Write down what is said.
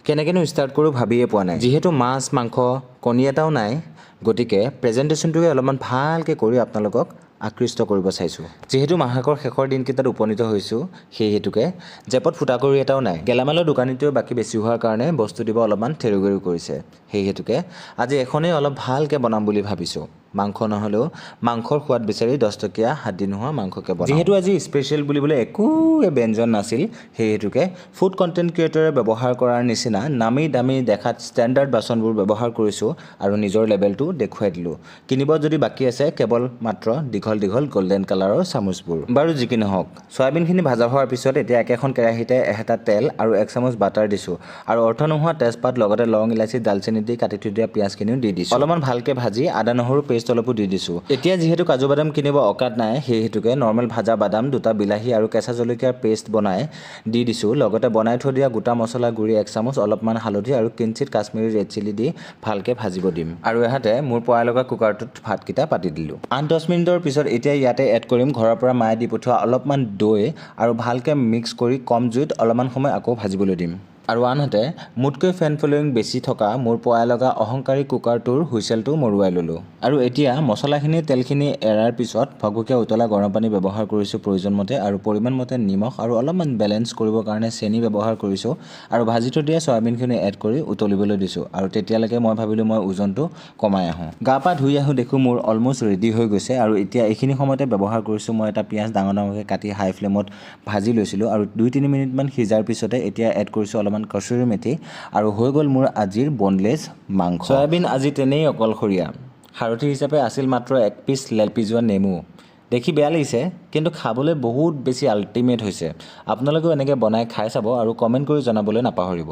কেনেকেনো ষ্টাৰ্ট কৰোঁ ভাবিয়ে পোৱা নাই। যিহেতু মাছ মাংস কণী এটাও নাই, গতিকে প্ৰেজেণ্টেশ্যনটোকে অলপমান ভালকৈ কৰি আপোনালোকক আকৃষ্ট কৰিব চাইছোঁ। যিহেতু মাহেকৰ শেষৰ দিনকেইটাত উপনীত হৈছোঁ, সেই হেতুকে জেপত ফুটাকৰি এটাও নাই। গেলামালৰ দোকানীটোৱে বাকী বেছি হোৱাৰ কাৰণে বস্তু দিব অলপমান থেৰুগেৰু কৰিছে। সেই হেতুকে আজি এখনেই অলপ ভালকৈ বনাম বুলি ভাবিছোঁ। মাংস নহ'লেও মাংসৰ সোৱাদ বিচাৰি 10 টকীয়া হাড্ডি নোহোৱা মাংসকে বনাম। যিহেতু আজি স্পেচিয়েল বুলিবলৈ একোৱে ব্যঞ্জন নাছিল, সেই হেতুকে ফুড কণ্টেণ্ট ক্ৰিয়েটৰে ব্যৱহাৰ কৰাৰ নিচিনা নামী দামী দেখাত ষ্টেণ্ডাৰ্ড বাচনবোৰ ব্যৱহাৰ কৰিছোঁ আৰু নিজৰ লেভেলটো দেখুৱাই দিলোঁ। কিনিব যদি বাকী আছে কেৱল মাত্ৰ দীঘল দীঘল গল্ডেন কালাৰৰ চামুচবোৰ। বাৰু যি কি নহওক, চয়াবিনখিনি ভাজা হোৱাৰ পিছত এতিয়া একেখন কেৰাহীতে এহেটা তেল আৰু 1 চামুচ বাটাৰ দিছোঁ আৰু অৰ্থ নোহোৱা তেজপাত লগতে লং ইলাচি ডালচেনি দি কাটি থৈ দিয়া পিঁয়াজখিনিও দি দিছোঁ। অলপমান ভালকৈ ভাজি আদা নহৰু পেষ্ট অলপো দি দিছোঁ। এতিয়া যিহেতু কাজু বাদাম কিনিব অকাত নাই, সেই হেতুকে নৰ্মেল ভাজা বাদাম 2টা বিলাহী আৰু কেঁচা জলকীয়াৰ পেষ্ট বনাই দি দিছোঁ। লগতে বনাই থৈ দিয়া গোটা মছলা গুড়ি 1 চামুচ, অলপমান হালধি আৰু কিঞ্চিত কাশ্মীৰী ৰেড চিলি দি ভালকৈ ভাজিব দিম। আৰু এহাতে মোৰ পৰাই লগা কুকাৰটোত ভাতকেইটা পাতি দিলোঁ। 8-10 মিনিটৰ পিছত এতিয়া ইয়াতে এড কৰিম ঘৰৰ পৰা মায়ে দি পঠোৱা অলপমান দৈ আৰু ভালকৈ মিক্স কৰি কম জুইত অলপমান সময় আকৌ ভাজিবলৈ দিম। আৰু আনহাতে মোতকৈ ফেন ফলোয়িং বেছি থকা মোৰ পৰাই লগা অহংকাৰী কুকাৰটোৰ হুইচেলটো মৰুৱাই ল'লোঁ। আৰু এতিয়া মছলাখিনি তেলখিনি এৰাৰ পিছত ভকভকীয়া উতলা গৰম পানী ব্যৱহাৰ কৰিছোঁ প্ৰয়োজন মতে আৰু পৰিমাণ মতে নিমখ আৰু অলপমান বেলেঞ্চ কৰিবৰ কাৰণে চেনি ব্যৱহাৰ কৰিছোঁ আৰু ভাজি থৈ দিয়া চয়াবিনখিনি এড কৰি উতলিবলৈ দিছোঁ। আৰু তেতিয়ালৈকে মই ভাবিলোঁ মই ওজনটো কমাই আহোঁ। গা পা ধুই আহোঁ দেখোঁ মোৰ অলম'ষ্ট ৰেডি হৈ গৈছে। আৰু এতিয়া এইখিনি সময়তে ব্যৱহাৰ কৰিছোঁ মই এটা পিঁয়াজ ডাঙৰ ডাঙৰকৈ কাটি হাই ফ্লেমত ভাজি লৈছিলোঁ আৰু 2-3 মিনিটমান সিজাৰ পিছতে এতিয়া এড কৰিছোঁ অলপমান কচুৰি মেথি আৰু হৈ গ'ল মোৰ আজিৰ বনলেছ মাংস। চয়াবিন আজি তেনেই অকলশৰীয়া। সাৰথি হিচাপে আছিল মাত্ৰ 1 পিচ লেলপি যোৱা নেমু। দেখি বেয়া লাগিছে, কিন্তু খাবলৈ বহুত বেছি আল্টিমেট হৈছে। আপোনালোকেও এনেকৈ বনাই খাই চাব আৰু কমেণ্ট কৰি জনাবলৈ নাপাহৰিব।